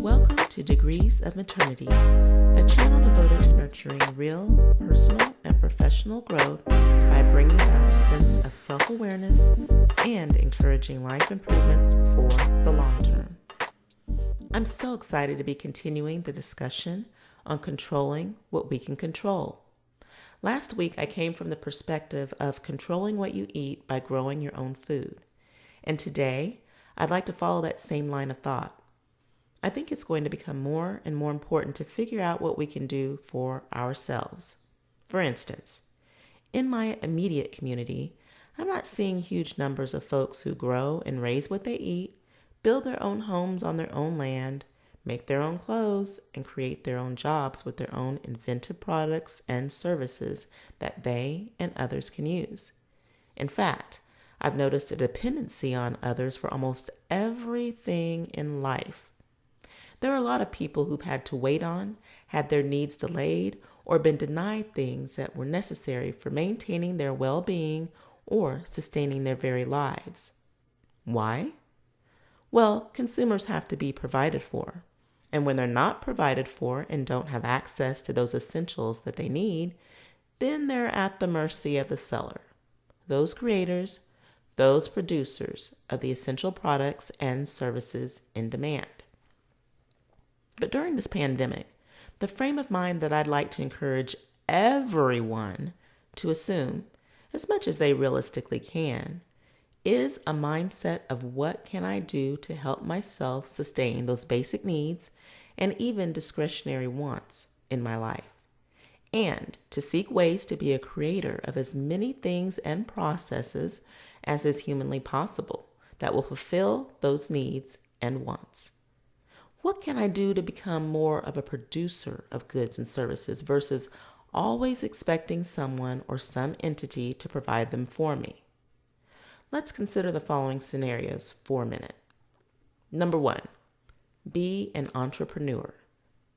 Welcome to Degrees of Maternity, a channel devoted to nurturing real, personal, and professional growth by bringing about a sense of self-awareness and encouraging life improvements for the long term. I'm so excited to be continuing the discussion on controlling what we can control. Last week, I came from the perspective of controlling what you eat by growing your own food. And today, I'd like to follow that same line of thought. I think it's going to become more and more important to figure out what we can do for ourselves. For instance, in my immediate community, I'm not seeing huge numbers of folks who grow and raise what they eat, build their own homes on their own land, make their own clothes, and create their own jobs with their own inventive products and services that they and others can use. In fact, I've noticed a dependency on others for almost everything in life. There are a lot of people who've had to wait on, had their needs delayed, or been denied things that were necessary for maintaining their well-being or sustaining their very lives. Why? Well, consumers have to be provided for. And when they're not provided for and don't have access to those essentials that they need, then they're at the mercy of the seller, those creators, those producers of the essential products and services in demand. But during this pandemic, the frame of mind that I'd like to encourage everyone to assume, as much as they realistically can, is a mindset of what can I do to help myself sustain those basic needs and even discretionary wants in my life, and to seek ways to be a creator of as many things and processes as is humanly possible that will fulfill those needs and wants. What can I do to become more of a producer of goods and services versus always expecting someone or some entity to provide them for me? Let's consider the following scenarios for a minute. Number 1, be an entrepreneur.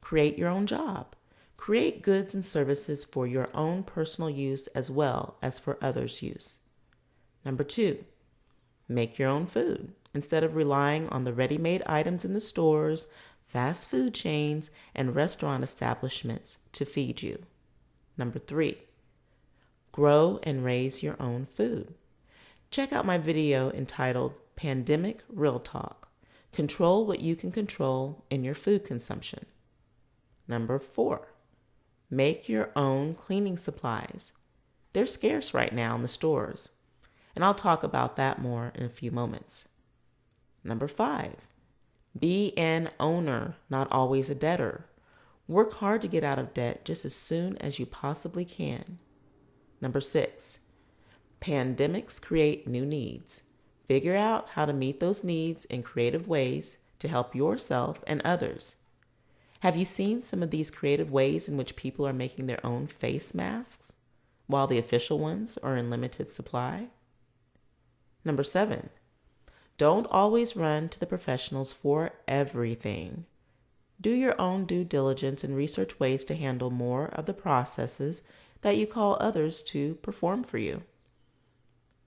Create your own job. Create goods and services for your own personal use as well as for others' use. Number 2, make your own food instead of relying on the ready-made items in the stores, fast food chains, and restaurant establishments to feed you. Number 3, grow and raise your own food. Check out my video entitled Pandemic Real Talk. Control what you can control in your food consumption. Number 4, make your own cleaning supplies. They're scarce right now in the stores, and I'll talk about that more in a few moments. Number 5, be an owner, not always a debtor. Work hard to get out of debt just as soon as you possibly can. Number 6, pandemics create new needs. Figure out how to meet those needs in creative ways to help yourself and others. Have you seen some of these creative ways in which people are making their own face masks while the official ones are in limited supply? Number 7, don't always run to the professionals for everything. Do your own due diligence and research ways to handle more of the processes that you call others to perform for you.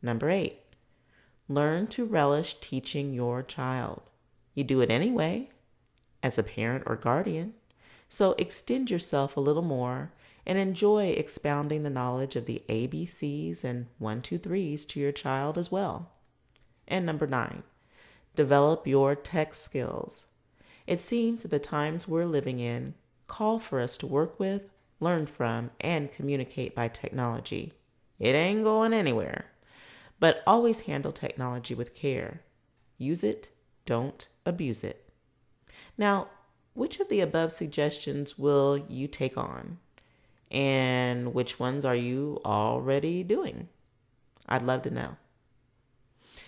Number 8, learn to relish teaching your child. You do it anyway, as a parent or guardian, so extend yourself a little more and enjoy expounding the knowledge of the ABCs and 1, 2, 3s to your child as well. And number 9, develop your tech skills. It seems that the times we're living in call for us to work with, learn from, and communicate by technology. It ain't going anywhere. But always handle technology with care. Use it, don't abuse it. Now, which of the above suggestions will you take on? And which ones are you already doing? I'd love to know.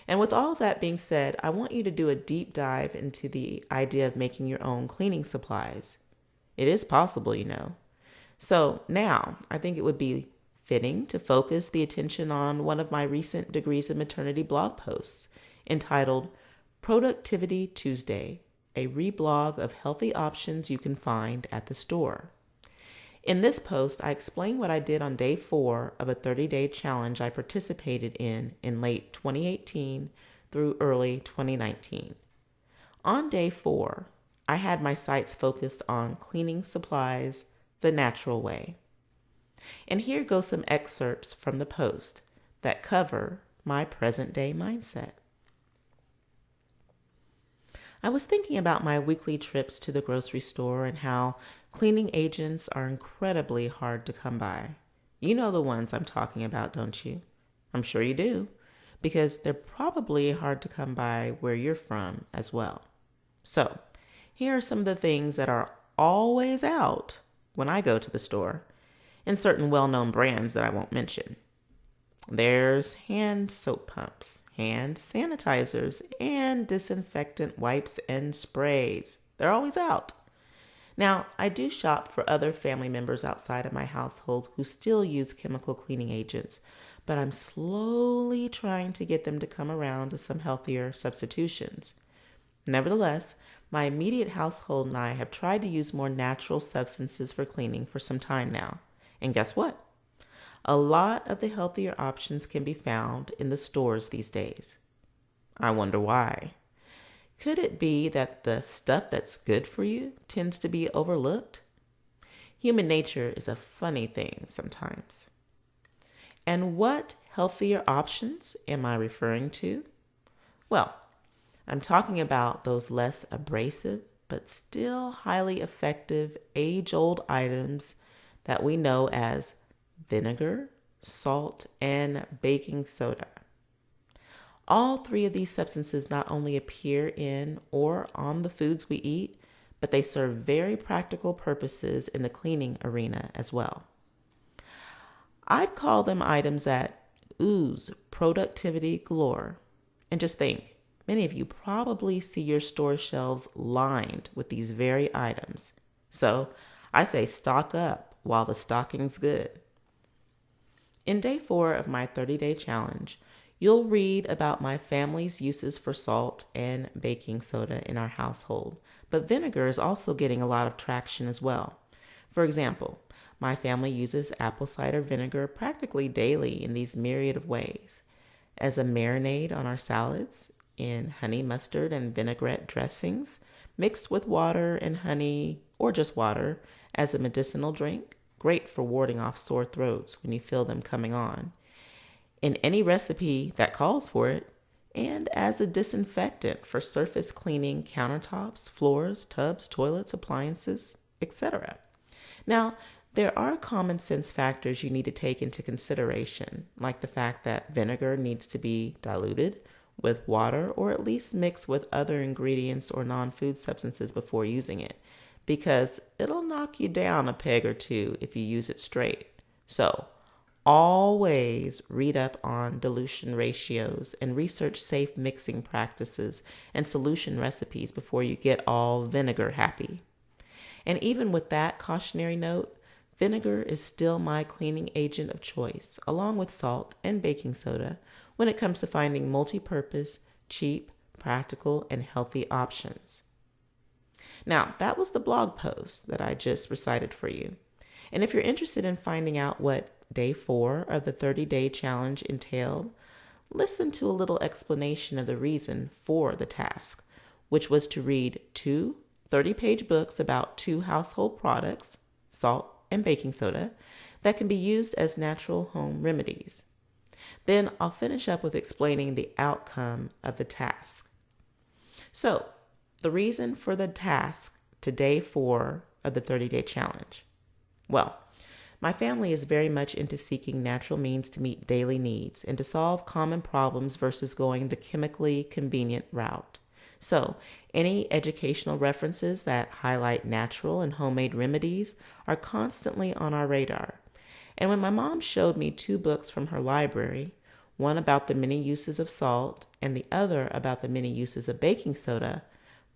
And with all of that being said, I want you to do a deep dive into the idea of making your own cleaning supplies. It is possible, you know. So now I think it would be fitting to focus the attention on one of my recent Degrees of Maternity blog posts entitled Productivity Tuesday, a reblog of healthy options you can find at the store. In this post, I explain what I did on day 4 of a 30-day challenge I participated in late 2018 through early 2019. On day 4, I had my sights focused on cleaning supplies the natural way. And here go some excerpts from the post that cover my present day mindset. I was thinking about my weekly trips to the grocery store and how cleaning agents are incredibly hard to come by. You know the ones I'm talking about, don't you? I'm sure you do, because they're probably hard to come by where you're from as well. So, here are some of the things that are always out when I go to the store, and certain well-known brands that I won't mention. There's hand soap pumps, hand sanitizers, and disinfectant wipes and sprays. They're always out. Now, I do shop for other family members outside of my household who still use chemical cleaning agents, but I'm slowly trying to get them to come around to some healthier substitutions. Nevertheless, my immediate household and I have tried to use more natural substances for cleaning for some time now. And guess what? A lot of the healthier options can be found in the stores these days. I wonder why. Could it be that the stuff that's good for you tends to be overlooked? Human nature is a funny thing sometimes. And what healthier options am I referring to? Well, I'm talking about those less abrasive but still highly effective age-old items that we know as vinegar, salt, and baking soda. All three of these substances not only appear in or on the foods we eat, but they serve very practical purposes in the cleaning arena as well. I'd call them items that ooze productivity galore. And just think, many of you probably see your store shelves lined with these very items. So I say stock up while the stocking's good. In day 4 of my 30-day challenge, you'll read about my family's uses for salt and baking soda in our household, but vinegar is also getting a lot of traction as well. For example, my family uses apple cider vinegar practically daily in these myriad of ways. As a marinade on our salads, in honey mustard and vinaigrette dressings, mixed with water and honey, or just water, as a medicinal drink, great for warding off sore throats when you feel them coming on, in any recipe that calls for it, and as a disinfectant for surface cleaning countertops, floors, tubs, toilets, appliances, etc. Now, there are common sense factors you need to take into consideration, like the fact that vinegar needs to be diluted with water or at least mixed with other ingredients or non-food substances before using it, because it'll knock you down a peg or two if you use it straight. So, always read up on dilution ratios and research safe mixing practices and solution recipes before you get all vinegar happy. And even with that cautionary note, vinegar is still my cleaning agent of choice, along with salt and baking soda, when it comes to finding multi-purpose, cheap, practical, and healthy options. Now, that was the blog post that I just recited for you. And if you're interested in finding out what day 4 of the 30-day challenge entailed, listen to a little explanation of the reason for the task, which was to read 2 30-page books about 2 household products, salt and baking soda, that can be used as natural home remedies. Then I'll finish up with explaining the outcome of the task. So, the reason for the task to day 4 of the 30-day challenge. Well, my family is very much into seeking natural means to meet daily needs and to solve common problems versus going the chemically convenient route. So, any educational references that highlight natural and homemade remedies are constantly on our radar. And when my mom showed me 2 books from her library, one about the many uses of salt and the other about the many uses of baking soda,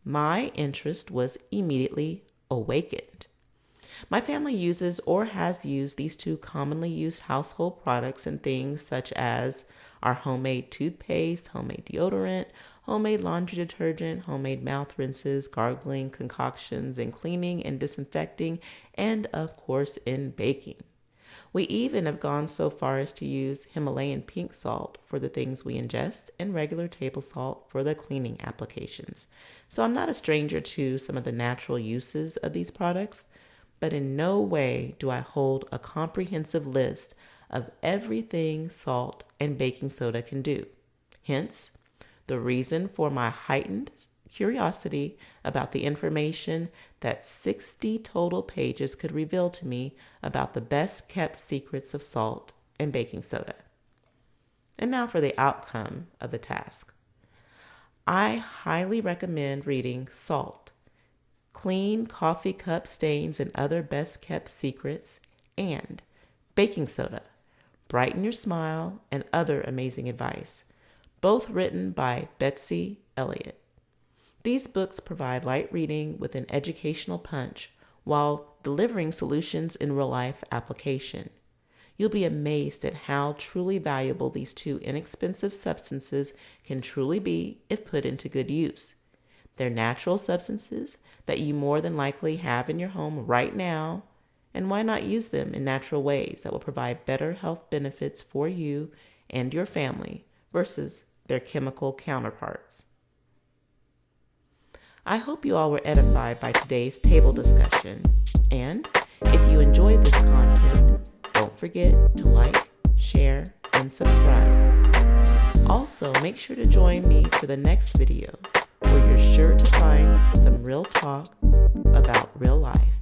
my interest was immediately awakened. My family uses or has used these 2 commonly used household products in things such as our homemade toothpaste, homemade deodorant, homemade laundry detergent, homemade mouth rinses, gargling concoctions, in cleaning and disinfecting, and of course in baking. We even have gone so far as to use Himalayan pink salt for the things we ingest and regular table salt for the cleaning applications. So I'm not a stranger to some of the natural uses of these products, but in no way do I hold a comprehensive list of everything salt and baking soda can do. Hence, the reason for my heightened curiosity about the information that 60 total pages could reveal to me about the best kept secrets of salt and baking soda. And now for the outcome of the task. I highly recommend reading Salt, Clean Coffee Cup Stains and Other Best Kept Secrets, and Baking Soda, Brighten Your Smile and Other Amazing Advice, both written by Betsy Elliott. These books provide light reading with an educational punch while delivering solutions in real-life application. You'll be amazed at how truly valuable these two inexpensive substances can truly be if put into good use. They're natural substances that you more than likely have in your home right now, and why not use them in natural ways that will provide better health benefits for you and your family versus their chemical counterparts. I hope you all were edified by today's table discussion, and if you enjoyed this content, don't forget to like, share, and subscribe. Also, make sure to join me for the next video where you're sure to find some real talk about real life.